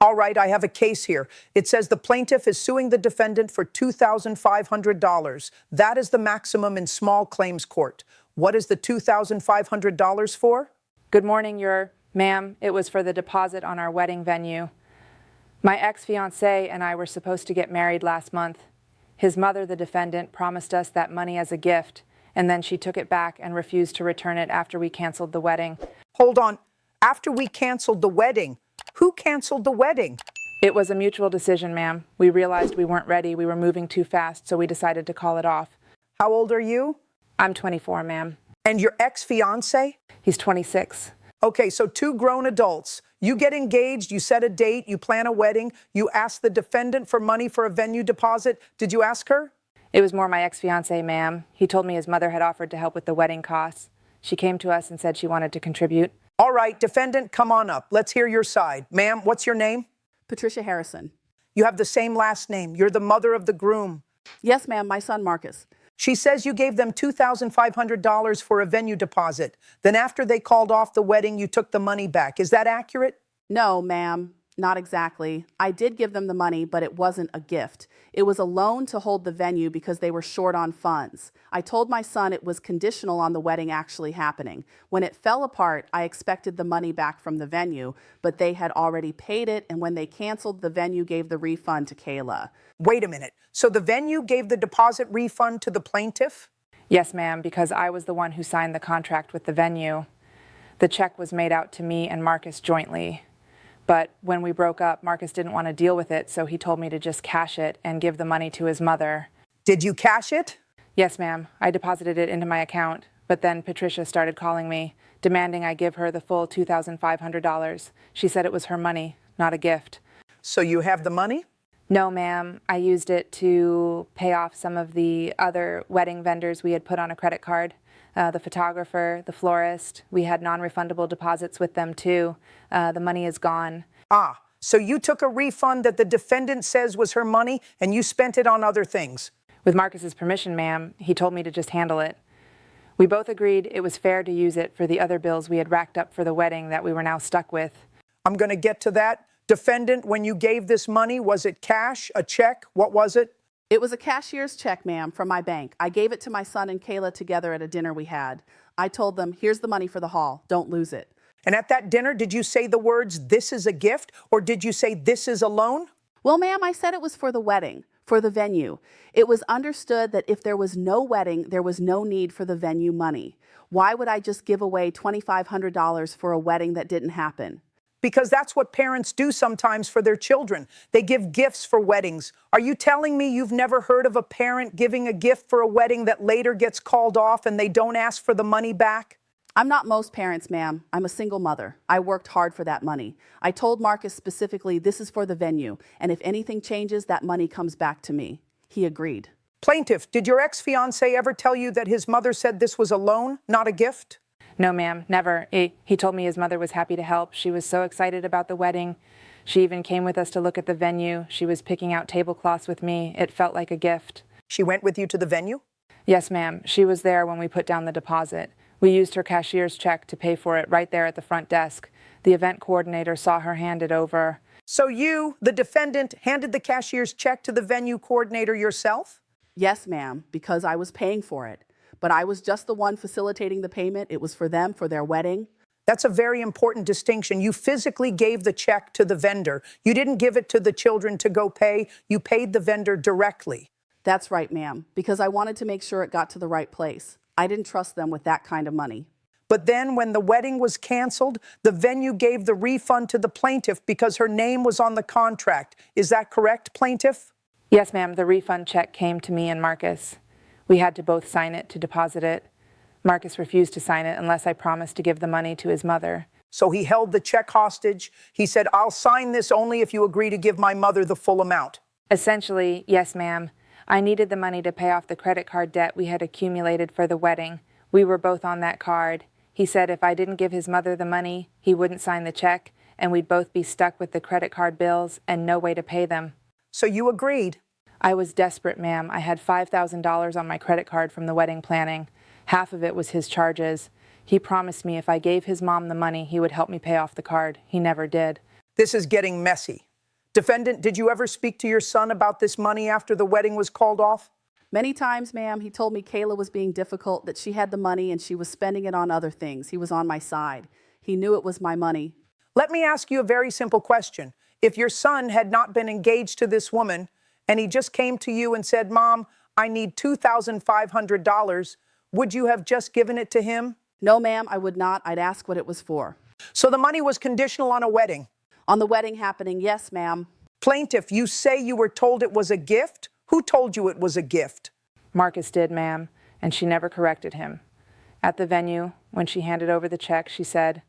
All right, I have a case here. It says the plaintiff is suing the defendant for $2,500. That is the maximum in small claims court. What is the $2,500 for? Good morning, ma'am. It was for the deposit on our wedding venue. My ex-fiancé and I were supposed to get married last month. His mother, the defendant, promised us that money as a gift, and then she took it back and refused to return it after we canceled the wedding. Hold on. After we canceled the wedding? Who canceled the wedding? It was a mutual decision, ma'am. We realized we weren't ready. We were moving too fast, so we decided to call it off. How old are you? I'm 24, ma'am. And your ex-fiancé? He's 26. Okay, so two grown adults. You get engaged, you set a date, you plan a wedding, you ask the defendant for money for a venue deposit. Did you ask her? It was more my ex-fiancé, ma'am. He told me his mother had offered to help with the wedding costs. She came to us and said she wanted to contribute. All right, defendant, come on up. Let's hear your side. Ma'am, what's your name? Patricia Harrison. You have the same last name. You're the mother of the groom. Yes, ma'am, my son Marcus. She says you gave them $2,500 for a venue deposit. Then after they called off the wedding, you took the money back. Is that accurate? No, ma'am, not exactly. I did give them the money, but it wasn't a gift. It was a loan to hold the venue because they were short on funds. I told my son it was conditional on the wedding actually happening. When it fell apart, I expected the money back from the venue, but they had already paid it, and when they canceled, the venue gave the refund to Kayla. Wait a minute. So the venue gave the deposit refund to the plaintiff? Yes, ma'am, because I was the one who signed the contract with the venue. The check was made out to me and Marcus jointly. But when we broke up, Marcus didn't want to deal with it, so he told me to just cash it and give the money to his mother. Did you cash it? Yes, ma'am. I deposited it into my account, but then Patricia started calling me, demanding I give her the full $2,500. She said it was her money, not a gift. So you have the money? No, ma'am. I used it to pay off some of the other wedding vendors we had put on a credit card. The photographer, the florist, we had non-refundable deposits with them too. The money is gone. Ah, so you took a refund that the defendant says was her money and you spent it on other things? With Marcus's permission, ma'am, he told me to just handle it. We both agreed it was fair to use it for the other bills we had racked up for the wedding that we were now stuck with. I'm going to get to that. Defendant, when you gave this money, was it cash, a check? What was it? It was a cashier's check, ma'am, from my bank. I gave it to my son and Kayla together at a dinner we had. I told them, here's the money for the hall. Don't lose it. And at that dinner, did you say the words, this is a gift, or did you say this is a loan? Well, ma'am, I said it was for the wedding, for the venue. It was understood that if there was no wedding, there was no need for the venue money. Why would I just give away $2,500 for a wedding that didn't happen? Because that's what parents do sometimes for their children. They give gifts for weddings. Are you telling me you've never heard of a parent giving a gift for a wedding that later gets called off and they don't ask for the money back? I'm not most parents, ma'am. I'm a single mother. I worked hard for that money. I told Marcus specifically, this is for the venue, and if anything changes, that money comes back to me. He agreed. Plaintiff, did your ex-fiancé ever tell you that his mother said this was a loan, not a gift? No, ma'am, never. He told me his mother was happy to help. She was so excited about the wedding. She even came with us to look at the venue. She was picking out tablecloths with me. It felt like a gift. She went with you to the venue? Yes, ma'am. She was there when we put down the deposit. We used her cashier's check to pay for it right there at the front desk. The event coordinator saw her hand it over. So you, the defendant, handed the cashier's check to the venue coordinator yourself? Yes, ma'am, because I was paying for it. But I was just the one facilitating the payment. It was for them, for their wedding. That's a very important distinction. You physically gave the check to the vendor. You didn't give it to the children to go pay. You paid the vendor directly. That's right, ma'am, because I wanted to make sure it got to the right place. I didn't trust them with that kind of money. But then when the wedding was canceled, the venue gave the refund to the plaintiff because her name was on the contract. Is that correct, plaintiff? Yes, ma'am. The refund check came to me and Marcus. We had to both sign it to deposit it. Marcus refused to sign it unless I promised to give the money to his mother. So he held the check hostage. He said, I'll sign this only if you agree to give my mother the full amount. Essentially, yes, ma'am. I needed the money to pay off the credit card debt we had accumulated for the wedding. We were both on that card. He said if I didn't give his mother the money, he wouldn't sign the check, and we'd both be stuck with the credit card bills and no way to pay them. So you agreed? I was desperate, ma'am. I had $5,000 on my credit card from the wedding planning. Half of it was his charges. He promised me if I gave his mom the money, he would help me pay off the card. He never did. This is getting messy. Defendant, did you ever speak to your son about this money after the wedding was called off? Many times, ma'am, he told me Kayla was being difficult, that she had the money and she was spending it on other things. He was on my side. He knew it was my money. Let me ask you a very simple question. If your son had not been engaged to this woman and he just came to you and said, Mom, I need $2,500, would you have just given it to him? No, ma'am, I would not. I'd ask what it was for. So the money was conditional on a wedding. On the wedding happening, yes, ma'am. Plaintiff, you say you were told it was a gift? Who told you it was a gift? Marcus did, ma'am, and she never corrected him. At the venue, when she handed over the check, she said,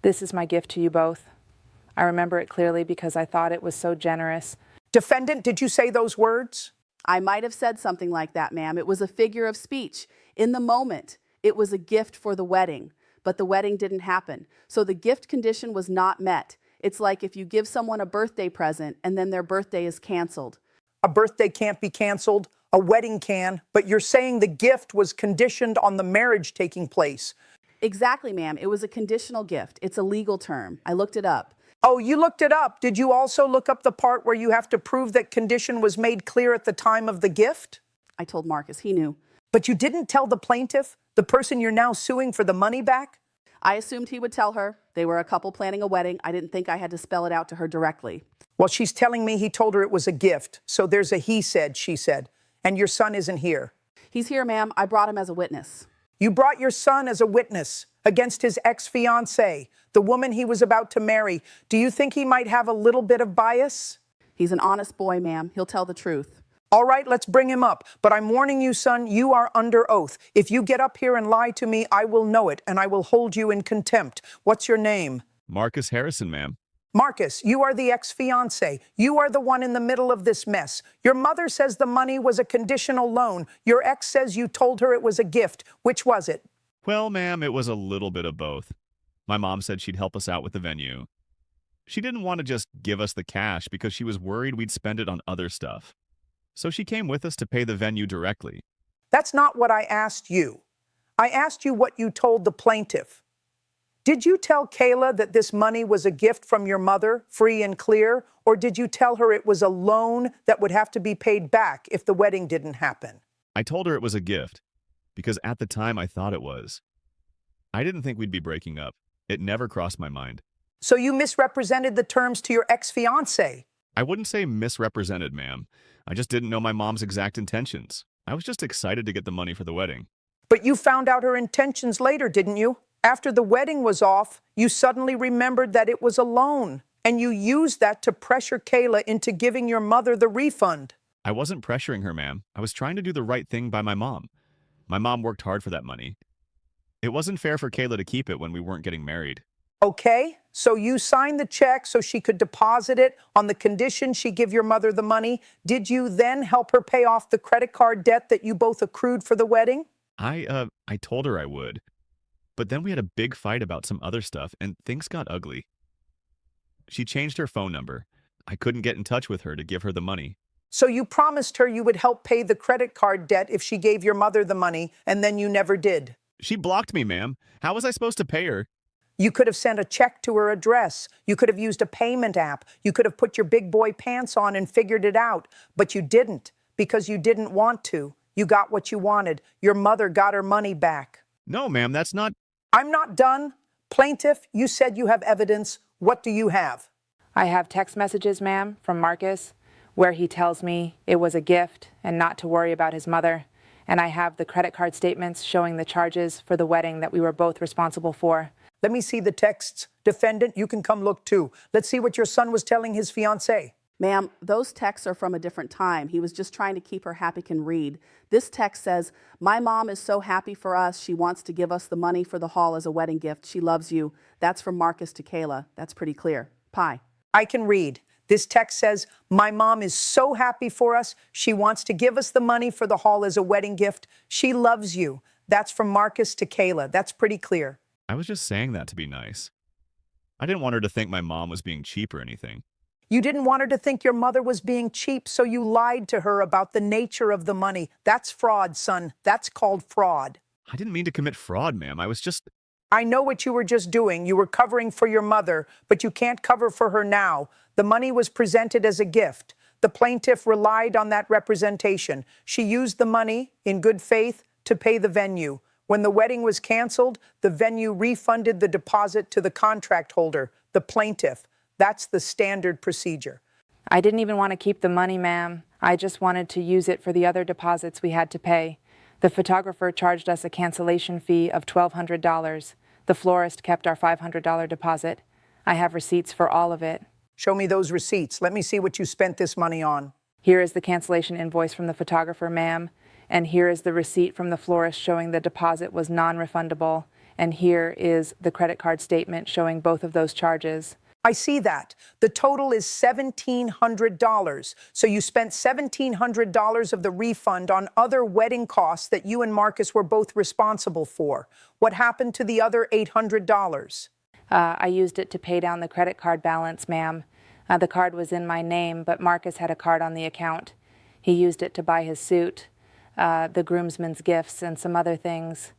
"This is my gift to you both." I remember it clearly because I thought it was so generous. Defendant, did you say those words? I might have said something like that, ma'am. It was a figure of speech. In the moment, it was a gift for the wedding, but the wedding didn't happen. So the gift condition was not met. It's like if you give someone a birthday present and then their birthday is canceled. A birthday can't be canceled, a wedding can, but you're saying the gift was conditioned on the marriage taking place. Exactly, ma'am. It was a conditional gift. It's a legal term. I looked it up. Oh, you looked it up. Did you also look up the part where you have to prove that condition was made clear at the time of the gift? I told Marcus. He knew. But you didn't tell the plaintiff, the person you're now suing for the money back? I assumed he would tell her. They were a couple planning a wedding. I didn't think I had to spell it out to her directly. Well, she's telling me he told her it was a gift. So there's a he said, she said. And your son isn't here. He's here, ma'am. I brought him as a witness. You brought your son as a witness against his ex-fiancée, the woman he was about to marry. Do you think he might have a little bit of bias? He's an honest boy, ma'am. He'll tell the truth. All right, let's bring him up. But I'm warning you, son, you are under oath. If you get up here and lie to me, I will know it, and I will hold you in contempt. What's your name? Marcus Harrison, ma'am. Marcus, you are the ex-fiancé. You are the one in the middle of this mess. Your mother says the money was a conditional loan. Your ex says you told her it was a gift. Which was it? Well, ma'am, it was a little bit of both. My mom said she'd help us out with the venue. She didn't want to just give us the cash because she was worried we'd spend it on other stuff. So she came with us to pay the venue directly. That's not what I asked you. I asked you what you told the plaintiff. Did you tell Kayla that this money was a gift from your mother, free and clear, or did you tell her it was a loan that would have to be paid back if the wedding didn't happen? I told her it was a gift because at the time I thought it was. I didn't think we'd be breaking up. It never crossed my mind. So you misrepresented the terms to your ex-fiancé. I wouldn't say misrepresented, ma'am. I just didn't know my mom's exact intentions. I was just excited to get the money for the wedding. But you found out her intentions later, didn't you? After the wedding was off, you suddenly remembered that it was a loan, and you used that to pressure Kayla into giving your mother the refund. I wasn't pressuring her, ma'am. I was trying to do the right thing by my mom. My mom worked hard for that money. It wasn't fair for Kayla to keep it when we weren't getting married. Okay, so you signed the check so she could deposit it on the condition she give your mother the money. Did you then help her pay off the credit card debt that you both accrued for the wedding? I told her I would. But then we had a big fight about some other stuff, and things got ugly. She changed her phone number. I couldn't get in touch with her to give her the money. So you promised her you would help pay the credit card debt if she gave your mother the money, and then you never did. She blocked me, ma'am. How was I supposed to pay her? You could have sent a check to her address. You could have used a payment app. You could have put your big boy pants on and figured it out. But you didn't, because you didn't want to. You got what you wanted. Your mother got her money back. No, ma'am, that's not... I'm not done. Plaintiff, you said you have evidence. What do you have? I have text messages, ma'am, from Marcus, where he tells me it was a gift and not to worry about his mother. And I have the credit card statements showing the charges for the wedding that we were both responsible for. Let me see the texts. Defendant, you can come look too. Let's see what your son was telling his fiancée. Ma'am, those texts are from a different time. He was just trying to keep her happy can read. This text says, "My mom is so happy for us. She wants to give us the money for the hall as a wedding gift. She loves you." That's from Marcus to Kayla. That's pretty clear. Pie. I can read. This text says, "My mom is so happy for us. She wants to give us the money for the hall as a wedding gift. She loves you." That's from Marcus to Kayla. That's pretty clear. I was just saying that to be nice. I didn't want her to think my mom was being cheap or anything. You didn't want her to think your mother was being cheap, so you lied to her about the nature of the money. That's fraud, son. That's called fraud. I didn't mean to commit fraud, ma'am. I was just... I know what you were just doing. You were covering for your mother, but you can't cover for her now. The money was presented as a gift. The plaintiff relied on that representation. She used the money in good faith to pay the venue. When the wedding was canceled, the venue refunded the deposit to the contract holder, the plaintiff. That's the standard procedure. I didn't even want to keep the money, ma'am. I just wanted to use it for the other deposits we had to pay. The photographer charged us a cancellation fee of $1,200. The florist kept our $500 deposit. I have receipts for all of it. Show me those receipts. Let me see what you spent this money on. Here is the cancellation invoice from the photographer, ma'am. And here is the receipt from the florist showing the deposit was non-refundable. And here is the credit card statement showing both of those charges. I see that. The total is $1,700. So you spent $1,700 of the refund on other wedding costs that you and Marcus were both responsible for. What happened to the other $800? I used it to pay down the credit card balance, ma'am. The card was in my name, but Marcus had a card on the account. He used it to buy his suit, the groomsmen's gifts, and some other things.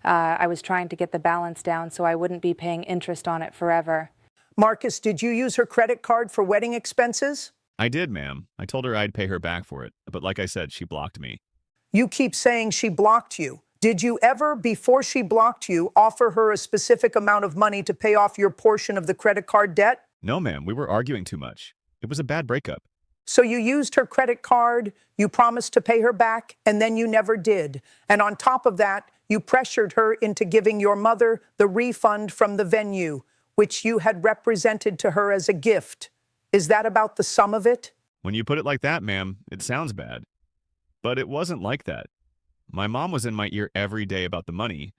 I was trying to get the balance down so I wouldn't be paying interest on it forever. Marcus, did you use her credit card for wedding expenses? I did, ma'am. I told her I'd pay her back for it, but like I said, she blocked me. You keep saying she blocked you. Did you ever, before she blocked you, offer her a specific amount of money to pay off your portion of the credit card debt? No, ma'am, we were arguing too much. It was a bad breakup. So you used her credit card, you promised to pay her back, and then you never did. And on top of that, you pressured her into giving your mother the refund from the venue, which you had represented to her as a gift. Is that about the sum of it? When you put it like that, ma'am, it sounds bad. But it wasn't like that. My mom was in my ear every day about the money.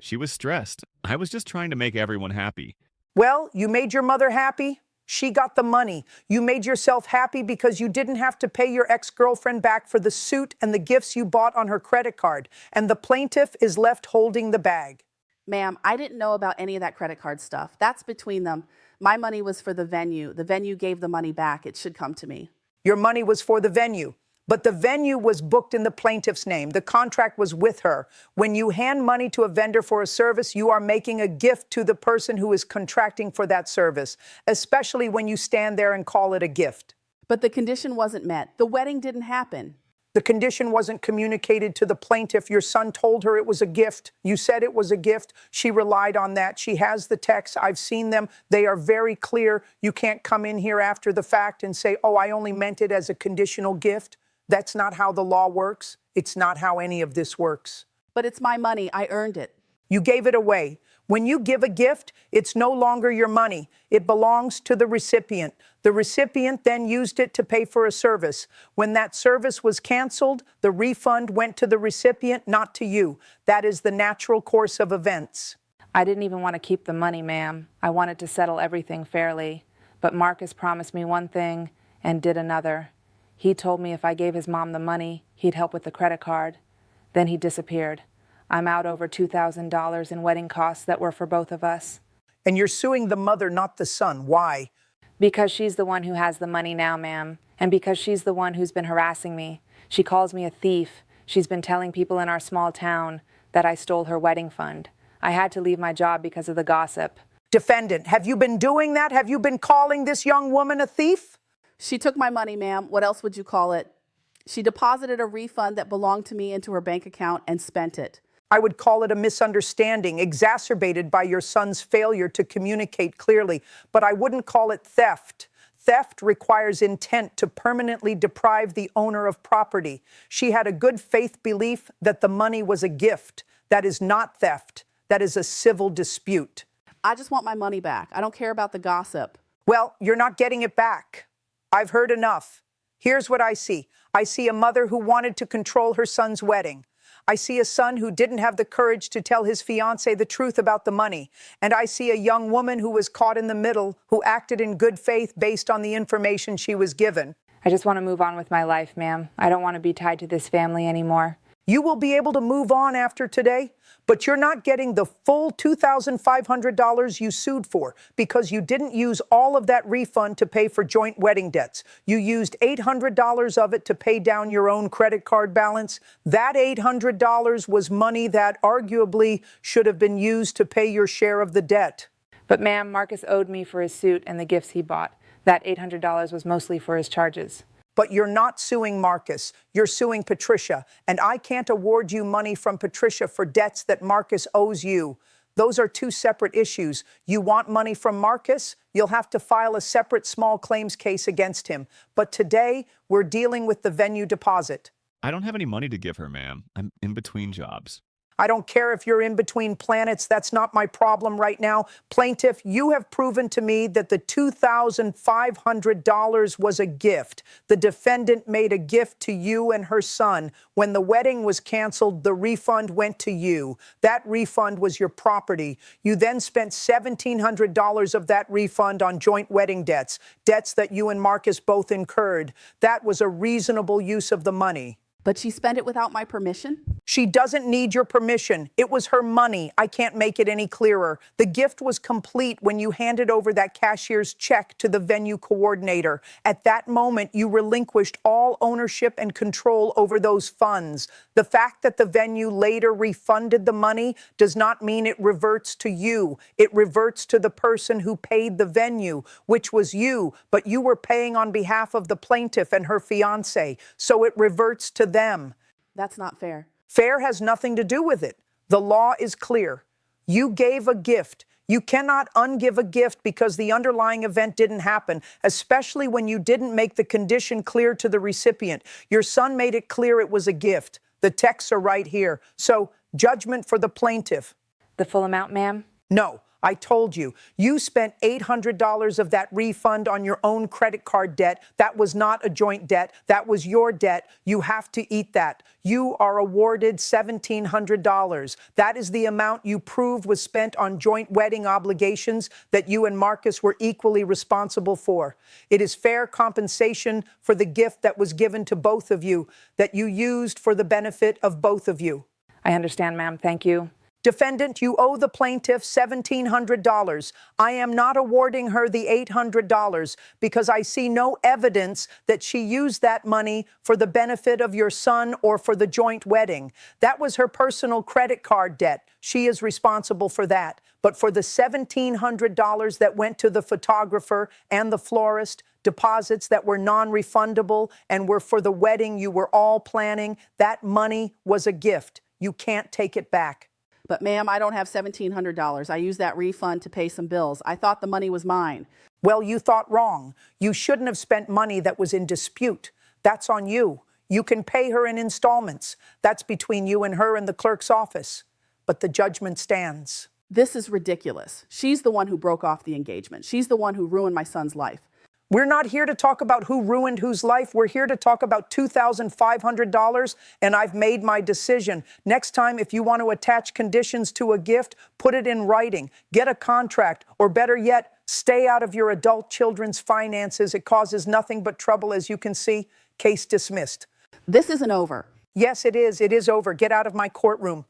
She was stressed. I was just trying to make everyone happy. Well, you made your mother happy. She got the money. You made yourself happy because you didn't have to pay your ex-girlfriend back for the suit and the gifts you bought on her credit card. And the plaintiff is left holding the bag. Ma'am, I didn't know about any of that credit card stuff. That's between them. My money was for the venue. The venue gave the money back. It should come to me. Your money was for the venue, but the venue was booked in the plaintiff's name. The contract was with her. When you hand money to a vendor for a service, you are making a gift to the person who is contracting for that service, especially when you stand there and call it a gift. But the condition wasn't met. The wedding didn't happen. The condition wasn't communicated to the plaintiff. Your son told her it was a gift. You said it was a gift. She relied on that. She has the texts. I've seen them. They are very clear. You can't come in here after the fact and say, oh, I only meant it as a conditional gift. That's not how the law works. It's not how any of this works. But it's my money. I earned it. You gave it away. When you give a gift, it's no longer your money. It belongs to the recipient. The recipient then used it to pay for a service. When that service was canceled, the refund went to the recipient, not to you. That is the natural course of events. I didn't even want to keep the money, ma'am. I wanted to settle everything fairly. But Marcus promised me one thing and did another. He told me if I gave his mom the money, he'd help with the credit card. Then he disappeared. I'm out over $2,000 in wedding costs that were for both of us. And you're suing the mother, not the son. Why? Because she's the one who has the money now, ma'am. And because she's the one who's been harassing me. She calls me a thief. She's been telling people in our small town that I stole her wedding fund. I had to leave my job because of the gossip. Defendant, have you been doing that? Have you been calling this young woman a thief? She took my money, ma'am. What else would you call it? She deposited a refund that belonged to me into her bank account and spent it. I would call it a misunderstanding, exacerbated by your son's failure to communicate clearly, but I wouldn't call it theft. Theft requires intent to permanently deprive the owner of property. She had a good faith belief that the money was a gift. That is not theft. That is a civil dispute. I just want my money back. I don't care about the gossip. Well, you're not getting it back. I've heard enough. Here's what I see. I see a mother who wanted to control her son's wedding. I see a son who didn't have the courage to tell his fiancé the truth about the money. And I see a young woman who was caught in the middle, who acted in good faith based on the information she was given. I just want to move on with my life, ma'am. I don't want to be tied to this family anymore. You will be able to move on after today, but you're not getting the full $2,500 you sued for because you didn't use all of that refund to pay for joint wedding debts. You used $800 of it to pay down your own credit card balance. That $800 was money that arguably should have been used to pay your share of the debt. But ma'am, Marcus owed me for his suit and the gifts he bought. That $800 was mostly for his charges. But you're not suing Marcus, you're suing Patricia, and I can't award you money from Patricia for debts that Marcus owes you. Those are two separate issues. You want money from Marcus? You'll have to file a separate small claims case against him. But today, we're dealing with the venue deposit. I don't have any money to give her, ma'am. I'm in between jobs. I don't care if you're in between planets. That's not my problem right now. Plaintiff, you have proven to me that the $2,500 was a gift. The defendant made a gift to you and her son. When the wedding was canceled, the refund went to you. That refund was your property. You then spent $1,700 of that refund on joint wedding debts, debts that you and Marcus both incurred. That was a reasonable use of the money. But she spent it without my permission? She doesn't need your permission. It was her money. I can't make it any clearer. The gift was complete when you handed over that cashier's check to the venue coordinator. At that moment, you relinquished all ownership and control over those funds. The fact that the venue later refunded the money does not mean it reverts to you. It reverts to the person who paid the venue, which was you, but you were paying on behalf of the plaintiff and her fiancé, so it reverts to them. That's not fair. Fair has nothing to do with it. The law is clear. You gave a gift. You cannot ungive a gift because the underlying event didn't happen, especially when you didn't make the condition clear to the recipient. Your son made it clear it was a gift. The texts are right here. So, judgment for the plaintiff. The full amount, ma'am? No. I told you, you spent $800 of that refund on your own credit card debt. That was not a joint debt. That was your debt. You have to eat that. You are awarded $1,700. That is the amount you proved was spent on joint wedding obligations that you and Marcus were equally responsible for. It is fair compensation for the gift that was given to both of you, that you used for the benefit of both of you. I understand, ma'am. Thank you. Defendant, you owe the plaintiff $1,700. I am not awarding her the $800 because I see no evidence that she used that money for the benefit of your son or for the joint wedding. That was her personal credit card debt. She is responsible for that. But for the $1,700 that went to the photographer and the florist, deposits that were non-refundable and were for the wedding you were all planning, that money was a gift. You can't take it back. But ma'am, I don't have $1,700. I used that refund to pay some bills. I thought the money was mine. Well, you thought wrong. You shouldn't have spent money that was in dispute. That's on you. You can pay her in installments. That's between you and her and the clerk's office. But the judgment stands. This is ridiculous. She's the one who broke off the engagement. She's the one who ruined my son's life. We're not here to talk about who ruined whose life. We're here to talk about $2,500, and I've made my decision. Next time, if you want to attach conditions to a gift, put it in writing, get a contract, or better yet, stay out of your adult children's finances. It causes nothing but trouble, as you can see. Case dismissed. This isn't over. Yes, it is. It is over. Get out of my courtroom.